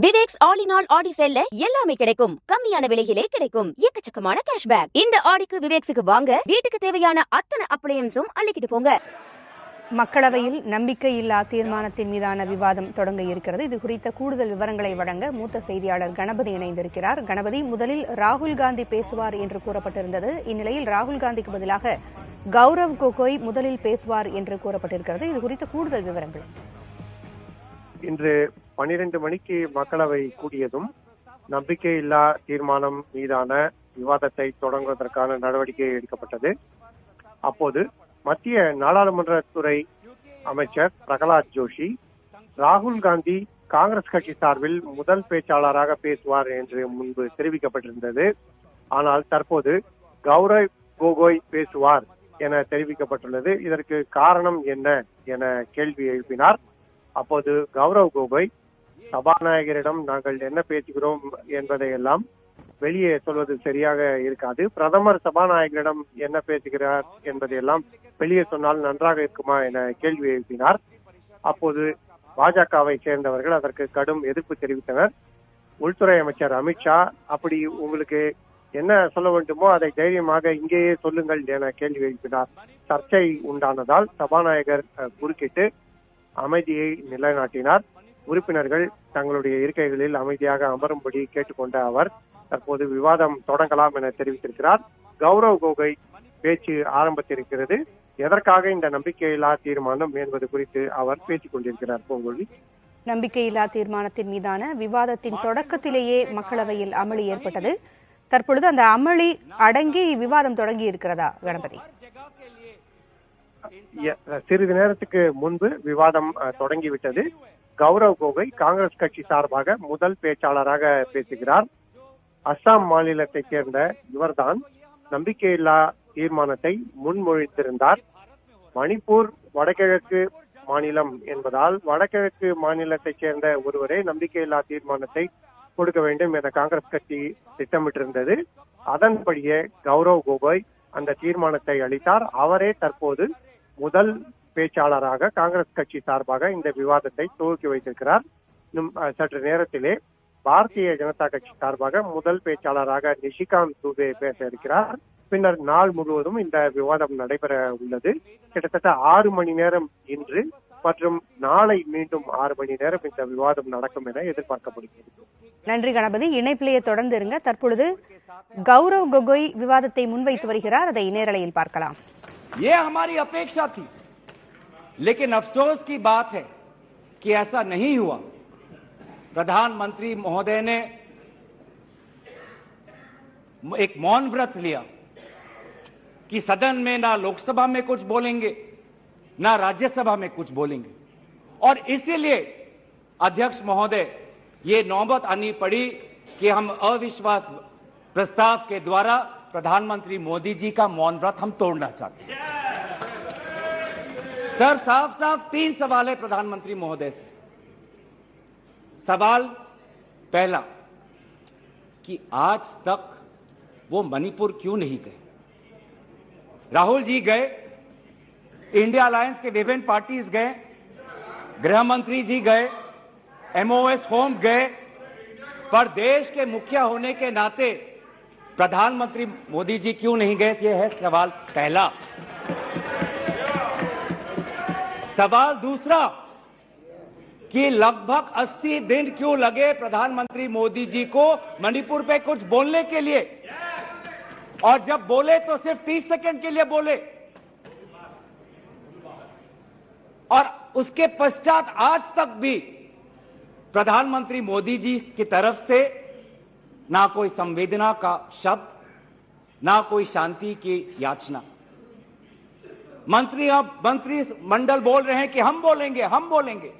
Viveks all in all ஆடி சேல்ல எல்லாமே கிடைக்கும். கம்மியான விலையிலே கிடைக்கும். எக்கச்சக்கமான கேஷ்பேக். இந்த ஆடிக்கு விவேக்ஸுக்கு வாங்க. வீட்டுக்கு தேவையான அத்தனை அப்ளையன்ஸும் அள்ளிக்கிட்டு போங்க. மக்களவையில் நம்பிக்கையில்லா தீர்மானத்தின் மீதான விவாதம் தொடங்க இருக்கிறது. இது குறித்த கூடுதல் விவரங்களை வழங்க மூத்த செய்தியாளர் கணபதி இணைந்திருக்கிறார். கணபதி, முதலில் ராகுல் காந்தி பேசுவார் என்று கூறப்பட்டிருந்தது. இந்நிலையில் ராகுல் காந்திக்கு பதிலாக கௌரவ் கோகோய் முதலில் பேசுவார் என்று கூறப்பட்டிருக்கிறது. இது குறித்த கூடுதல் விவரங்கள். இன்று 12 மணிக்கு மக்களவை கூடியதும் நம்பிக்கையில்லா தீர்மானம் மீதான விவாதத்தை தொடங்குவதற்கான நடவடிக்கை எடுக்கப்பட்டது. அப்போது மத்திய நாடாளுமன்றத்துறை அமைச்சர் பிரகலாத் ஜோஷி ராகுல் காந்தி காங்கிரஸ் கட்சி சார்பில் முதல் பேச்சாளராக பேசுவார் என்று முன்பு தெரிவிக்கப்பட்டிருந்தது. ஆனால் தற்போது கௌரவ் கோகோய் பேசுவார் என தெரிவிக்கப்பட்டுள்ளது. இதற்கு காரணம் என்ன என கேள்வி எழுப்பினார். அப்போது கௌரவ் கோகோய் சபாநாயகரிடம் நாங்கள் என்ன பேசுகிறோம் என்பதையெல்லாம் வெளியே சொல்வது சரியாக இருக்காது, பிரதமர் சபாநாயகரிடம் என்ன பேசுகிறார் என்பதையெல்லாம் வெளியே சொன்னால் நன்றாக இருக்குமா என கேள்வி எழுப்பினார். அப்போது பாஜகவை சேர்ந்தவர்கள் அதற்கு கடும் எதிர்ப்பு தெரிவித்தனர். உள்துறை அமைச்சர் அமித்ஷா, அப்படி உங்களுக்கு என்ன சொல்ல வேண்டுமோ அதை தைரியமாக இங்கேயே சொல்லுங்கள் என கேள்வி எழுப்பினார். சர்ச்சை உண்டானதால் சபாநாயகர் குறுக்கிட்டு அமைதியை நிலைநாட்டினார். உறுப்பினர்கள் தங்களுடைய இருக்கைகளில் அமைதியாக அமரும்படி கேட்டுக்கொண்ட அவர் தற்போது விவாதம் தொடங்கலாம் என தெரிவித்திருக்கிறார். கௌரவ் கோகோய் பேச்சு ஆரம்பித்திருக்கிறது. எதற்காக இந்த நம்பிக்கையில்லா தீர்மானம் என்பது குறித்து அவர் பேசிக் கொண்டிருக்கிறார். பூங்கொழி, நம்பிக்கையில்லா தீர்மானத்தின் மீதான விவாதத்தின் தொடக்கத்திலேயே மக்களவையில் அமளி ஏற்பட்டது. தற்பொழுது அந்த அமளி அடங்கி விவாதம் தொடங்கி இருக்கிறதா கணபதி? சிறிது நேரத்துக்கு முன்பு விவாதம் தொடங்கிவிட்டது. கௌரவ் கோகோய் காங்கிரஸ் கட்சி சார்பாக முதல் பேச்சாளராக பேசுகிறார். அஸ்ஸாம் மாநிலத்தை சேர்ந்த இவர்தான் நம்பிக்கையில்லா தீர்மானத்தை முன்மொழிந்திருந்தார். மணிப்பூர் வடகிழக்கு மாநிலம் என்பதால் வடகிழக்கு மாநிலத்தை சேர்ந்த ஒருவரே நம்பிக்கையில்லா தீர்மானத்தை கொடுக்க வேண்டும் என காங்கிரஸ் கட்சி திட்டமிட்டிருந்தது. அதன்படியே கௌரவ் கோகோய் அந்த தீர்மானத்தை அளித்தார். அவரே தற்போது முதல் பேச்சாளராக காங்கிரஸ் கட்சி சார்பாக இந்த விவாதத்தை துவக்கி வைத்திருக்கிறார். இன்னும் சற்று நேரத்திலே பாரதிய ஜனதா கட்சி சார்பாக முதல் பேச்சாளராக நிஷிகாந்த் துபே பேச இருக்கிறார். பின்னர் நாள் முழுவதும் இந்த விவாதம் நடைபெற உள்ளது. கிட்டத்தட்ட 6 மணி நேரம் இன்று மற்றும் நாளை மீண்டும் 6 மணி நேரம் இந்த விவாதம் நடக்கும் என எதிர்பார்க்கப்படுகிறது. நன்றி கணபதி, இணைப்பிலேயே தொடர்ந்து இருங்க. தற்பொழுது கௌரவ் கோகோய் விவாதத்தை முன்வைத்து வருகிறார். அதை நேரலையில் பார்க்கலாம். ये हमारी अपेक्षा थी, लेकिन अफसोस की बात है कि ऐसा नहीं हुआ। प्रधानमंत्री महोदय ने एक मौन व्रत लिया कि सदन में ना लोकसभा में कुछ बोलेंगे ना राज्यसभा में कुछ बोलेंगे, और इसीलिए अध्यक्ष महोदय ये नौबत आनी पड़ी कि हम अविश्वास प्रस्ताव के द्वारा प्रधानमंत्री मोदी जी का मौन व्रत हम तोड़ना चाहते हैं। सर, साफ साफ 3 सवाल है प्रधानमंत्री महोदय से। सवाल पहला कि आज तक वो मणिपुर क्यों नहीं गए? राहुल जी गए, इंडिया अलायंस के विभिन्न पार्टीज गए, गृह मंत्री जी गए, एमओएस होम गए, पर देश के मुखिया होने के नाते प्रधानमंत्री मोदी जी क्यों नहीं गए? ये है सवाल पहला। सवाल दूसरा कि लगभग 80 दिन क्यों लगे प्रधानमंत्री मोदी जी को मणिपुर पे कुछ बोलने के लिए, और जब बोले तो सिर्फ 30 सेकंड के लिए बोले, और उसके पश्चात आज तक भी प्रधानमंत्री मोदी जी की तरफ से ना कोई संवेदना का शब्द, ना कोई शांति की याचना। मंत्री मंडल बोल रहे हैं कि हम बोलेंगे हम बोलेंगे।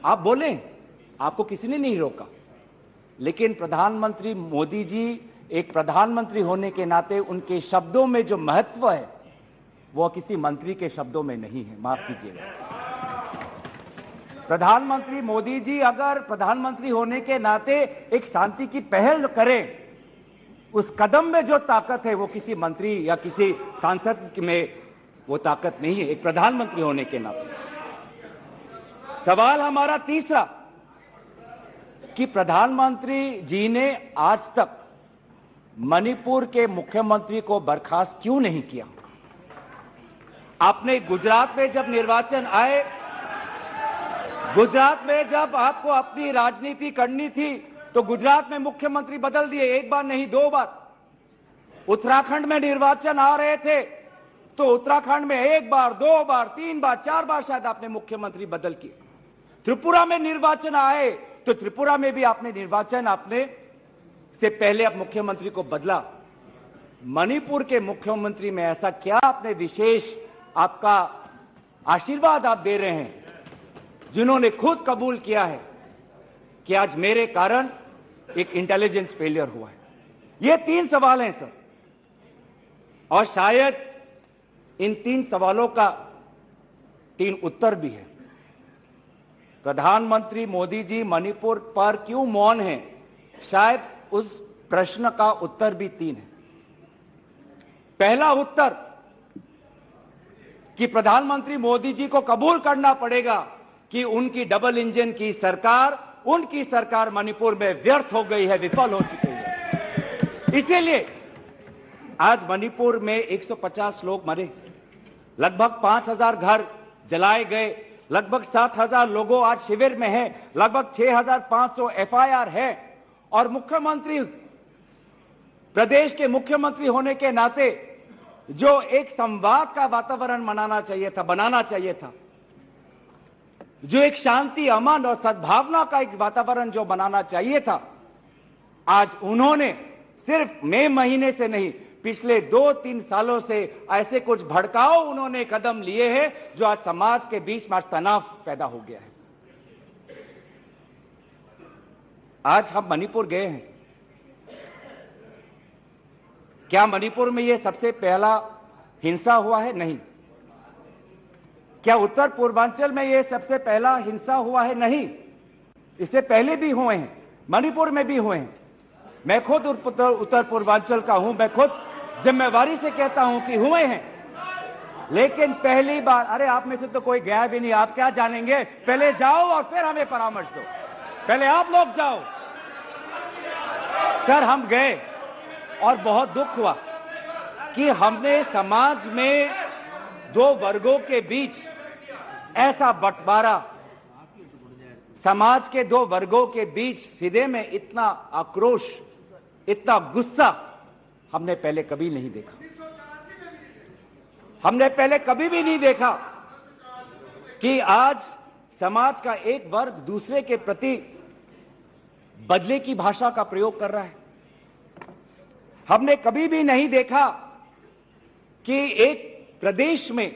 आप बोले, आपको किसी ने नहीं रोका, लेकिन प्रधानमंत्री मोदी जी एक प्रधानमंत्री होने के नाते उनके शब्दों में जो महत्व है वो किसी मंत्री के शब्दों में नहीं है। माफ कीजिएगा, प्रधानमंत्री मोदी जी अगर प्रधानमंत्री होने के नाते एक शांति की पहल करें, उस कदम में जो ताकत है वो किसी मंत्री या किसी सांसद में वो ताकत नहीं है, एक प्रधानमंत्री होने के नाते। सवाल हमारा तीसरा कि प्रधानमंत्री जी ने आज तक मणिपुर के मुख्यमंत्री को बर्खास्त क्यों नहीं किया। आपने गुजरात में जब निर्वाचन आए, गुजरात में जब आपको अपनी राजनीति करनी थी तो गुजरात में मुख्यमंत्री बदल दिए, एक बार नहीं 2 बार। उत्तराखंड में निर्वाचन आ रहे थे तो उत्तराखंड में 1 बार 2 बार 3 बार 4 बार शायद आपने मुख्यमंत्री बदल किए। त्रिपुरा में निर्वाचन आए तो त्रिपुरा में भी आपने निर्वाचन आपने से पहले अब मुख्यमंत्री को बदला। मणिपुर के मुख्यमंत्री में ऐसा क्या आपने विशेष आपका आशीर्वाद आप दे रहे हैं जिन्होंने खुद कबूल किया है कि आज मेरे कारण एक इंटेलिजेंस फेलियर हुआ है। ये 3 सवाल हैं सर, और शायद इन 3 सवालों का 3 उत्तर भी है। प्रधानमंत्री मोदी जी मणिपुर पर क्यों मौन हैं, शायद उस प्रश्न का उत्तर भी 3 है। पहला उत्तर कि प्रधानमंत्री मोदी जी को कबूल करना पड़ेगा कि उनकी डबल इंजन की सरकार, उनकी सरकार मणिपुर में व्यर्थ हो गई है, विफल हो चुकी है। इसीलिए आज मणिपुर में 150 लोग मरे, लगभग 5000 घर जलाए गए, लगभग 7000 लोगों आज शिविर में हैं, लगभग 6500 FIR है। और मुख्यमंत्री, प्रदेश के मुख्यमंत्री होने के नाते जो एक संवाद का वातावरण बनाना चाहिए था, जो एक शांति, अमन और सद्भावना का एक वातावरण जो बनाना चाहिए था, आज उन्होंने सिर्फ मई महीने से नहीं, पिछले 2-3 सालों से ऐसे कुछ भड़काऊ उन्होंने कदम लिए हैं जो आज समाज के बीच में तनाव पैदा हो गया है। आज हम मणिपुर गए हैं, क्या मणिपुर में यह सबसे पहला हिंसा हुआ है? नहीं। क्या उत्तर पूर्वांचल में यह सबसे पहला हिंसा हुआ है? नहीं। इससे पहले भी हुए हैं, मणिपुर में भी हुए हैं। मैं खुद उत्तर पूर्वांचल का हूं, मैं खुद जिम्मेवारी से कहता हूं कि हुए हैं, लेकिन पहली बार, अरे आप में से तो कोई गया भी नहीं, आप क्या जानेंगे, पहले जाओ और फिर हमें परामर्श दो, पहले आप लोग जाओ। सर हम गए और बहुत दुख हुआ कि हमने समाज में 2 वर्गों के बीच ऐसा बंटवारा, समाज के 2 वर्गों के बीच हृदय में इतना आक्रोश, इतना गुस्सा हमने पहले कभी नहीं देखा। हमने पहले कभी भी नहीं देखा कि आज समाज का एक वर्ग दूसरे के प्रति बदले की भाषा का प्रयोग कर रहा है। हमने कभी भी नहीं देखा कि एक प्रदेश में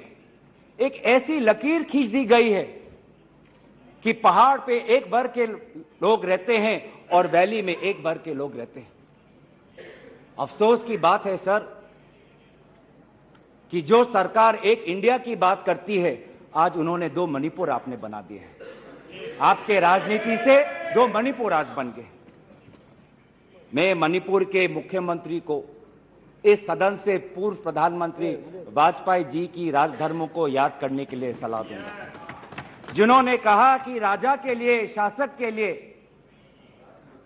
एक ऐसी लकीर खींच दी गई है कि पहाड़ पे एक वर्ग के लोग रहते हैं और वैली में एक वर्ग के लोग रहते हैं। अफसोस की बात है सर कि जो सरकार एक इंडिया की बात करती है, आज उन्होंने 2 मणिपुर आपने बना दिए हैं। आपके राजनीति से 2 मणिपुर आज बन गए। मैं मणिपुर के मुख्यमंत्री को, इस सदन से पूर्व प्रधानमंत्री वाजपेयी जी की राजधर्मों को याद करने के लिए सलाह दूंगा, जिन्होंने कहा कि राजा के लिए, शासक के लिए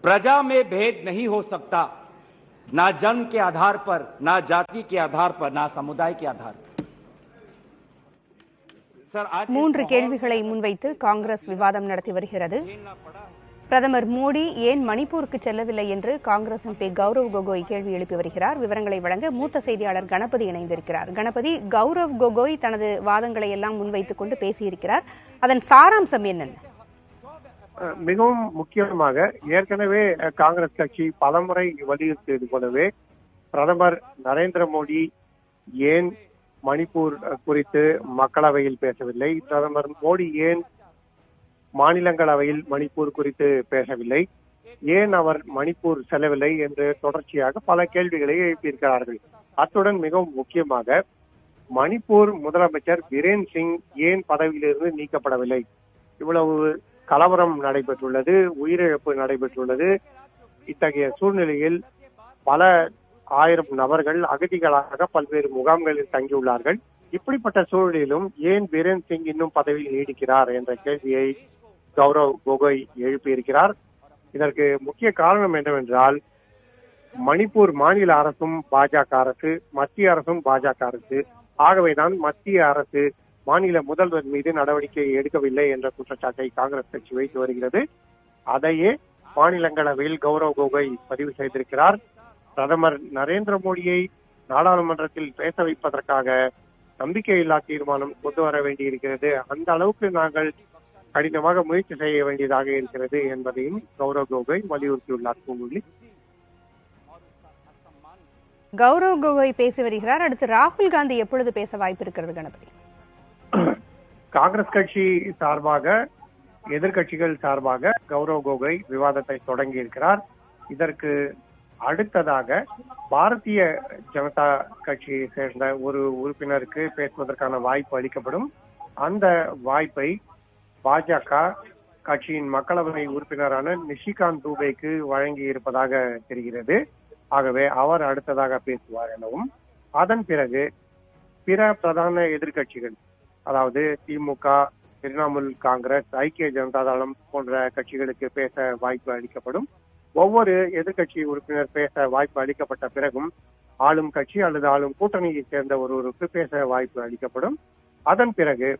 प्रजा में भेद नहीं हो सकता, ना जन्म के आधार पर, ना जाति के आधार पर, ना समुदाय के आधार पर। सर आज 3 கேள்விகளை முன்வைத்து காங்கிரஸ் விவாதம் நடத்தி வருகிறது. பிரதமர் மோடி ஏன் மணிப்பூருக்கு செல்லவில்லை என்று காங்கிரஸ் எம்பி கௌரவ் கோகோய் கேள்வி எழுப்பி வருகிறார். விவரங்களை வழங்க மூத்த செய்தியாளர் கணபதி இணைந்திருக்கிறார். கணபதி, கௌரவ் கோகோய் தனது வாதங்களை எல்லாம் முன்வைத்துக் கொண்டு பேசியிருக்கிறார். அதன் சாராம்சம் என்னென்ன? மிகவும் முக்கியமாக ஏற்கனவே காங்கிரஸ் கட்சி பலமுறை வலியுறுத்தியது போலவே பிரதமர் நரேந்திர மோடி ஏன் மணிப்பூர் குறித்து மக்களவையில் பேசவில்லை, பிரதமர் மோடி ஏன் மாநிலங்களவையில் மணிப்பூர் குறித்து பேசவில்லை, ஏன் அவர் மணிப்பூர் செல்லவில்லை என்று தொடர்ச்சியாக பல கேள்விகளை எழுப்பியிருக்கிறார்கள். அத்துடன் மிகவும் முக்கியமாக மணிப்பூர் முதலமைச்சர் பிரேன் சிங் ஏன் பதவியிலிருந்து நீக்கப்படவில்லை? இவ்வளவு கலவரம் நடைபெற்றுள்ளது, உயிரிழப்பு நடைபெற்றுள்ளது. இத்தகைய சூழ்நிலையில் பல 1000 நபர்கள் அகதிகளாக பல்வேறு முகாம்களில் தங்கியுள்ளார்கள். இப்படிப்பட்ட சூழலிலும் ஏன் பிரேன் சிங் இன்னும் பதவியில் நீடிக்கிறார் என்ற கேள்வியை கௌரவ் கோகோய் எழுப்பியிருக்கிறார். இதற்கு முக்கிய காரணம் என்னவென்றால், மணிப்பூர் மாநில அரசும் பாஜக அரசு, மத்திய அரசும் பாஜக அரசு. ஆகவேதான் மத்திய அரசு மாநில முதல்வர் மீது நடவடிக்கை எடுக்கவில்லை என்ற குற்றச்சாட்டை காங்கிரஸ் கட்சி வைத்து வருகிறது. அதையே மாநிலங்களவையில் கௌரவ் கோகோய் பதிவு செய்திருக்கிறார். பிரதமர் நரேந்திர மோடியை நாடாளுமன்றத்தில் பேச வைப்பதற்காக நம்பிக்கையில்லா தீர்மானம் கொண்டு வர வேண்டியிருக்கிறது. அந்த அளவுக்கு நாங்கள் கடினமாக முயற்சி செய்ய வேண்டியதாக இருக்கிறது என்பதையும் கௌரவ் கோகோய் வலியுறுத்தியுள்ளார். பூங்குழலி, கௌரவ் கோகோய் பேசி வருகிறார். அடுத்து ராகுல் காந்தி எப்பொழுது பேச வாய்ப்பு இருக்கிறது கணபதி? காங்கிரஸ் கட்சி சார்பாக, எதிர்கட்சிகள் சார்பாக கௌரவ் கோகோய் விவாதத்தை தொடங்கி இருக்கிறார். இதற்கு அடுத்ததாக பாரதிய ஜனதா கட்சியை சேர்ந்த ஒரு உறுப்பினருக்கு பேசுவதற்கான வாய்ப்பு அளிக்கப்படும். அந்த வாய்ப்பை பாஜக கட்சியின் மக்களவை உறுப்பினரான நிஷிகாந்த் தூபேக்கு வழங்கி இருப்பதாக தெரிகிறது. ஆகவே அவர் அடுத்ததாக பேசுவார் எனவும், அதன் பிறகு பிற பிரதான எதிர்கட்சிகள், அதாவது திமுக, திரிணாமுல் காங்கிரஸ், ஐக்கிய ஜனதா தளம் போன்ற கட்சிகளுக்கு பேச வாய்ப்பு அளிக்கப்படும். ஒவ்வொரு எதிர்கட்சி உறுப்பினர் பேச வாய்ப்பு அளிக்கப்பட்ட பிறகும் ஆளும் கட்சி அல்லது ஆளும் கூட்டணியை சேர்ந்த ஒருவருக்கு பேச வாய்ப்பு அளிக்கப்படும். அதன் பிறகு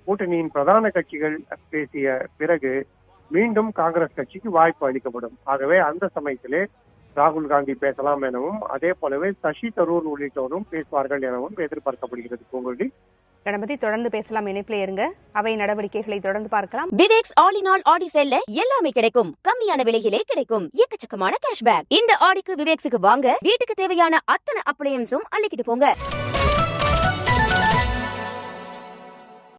கூட்டணியின் பிரதான கட்சிகள் பேசிய பிறகு மீண்டும் காங்கிரஸ் கட்சிக்கு வாய்ப்பு அளிக்கப்படும். ஆகவே அந்த சமயத்திலே ராகுல் காந்தி பேசலாம் எனவும், அதே போலவே சசி தரூர் உள்ளிட்டோரும் பேசுவார்கள் எனவும் எதிர்பார்க்கப்படுகிறது. பூங்குழலி, கணபதி தொடர்ந்து பேசலாம், இணைப்பிலே இருங்க. அவை நடவடிக்கைகளை தொடர்ந்து பார்க்கலாம். விவேக்ஸ் ஆல் இன் ஆல் ஆடி சேல்ல எல்லாமே கிடைக்கும். கம்மியான விலையிலே கிடைக்கும். எக்கச்சக்கமான கேஷ்பேக். இந்த ஆடிக்கு விவேக்ஸுக்கு வாங்க. வீட்டுக்கு தேவையான அத்தனை அப்ளையன்ஸும் அள்ளிக்கிட்டு போங்க.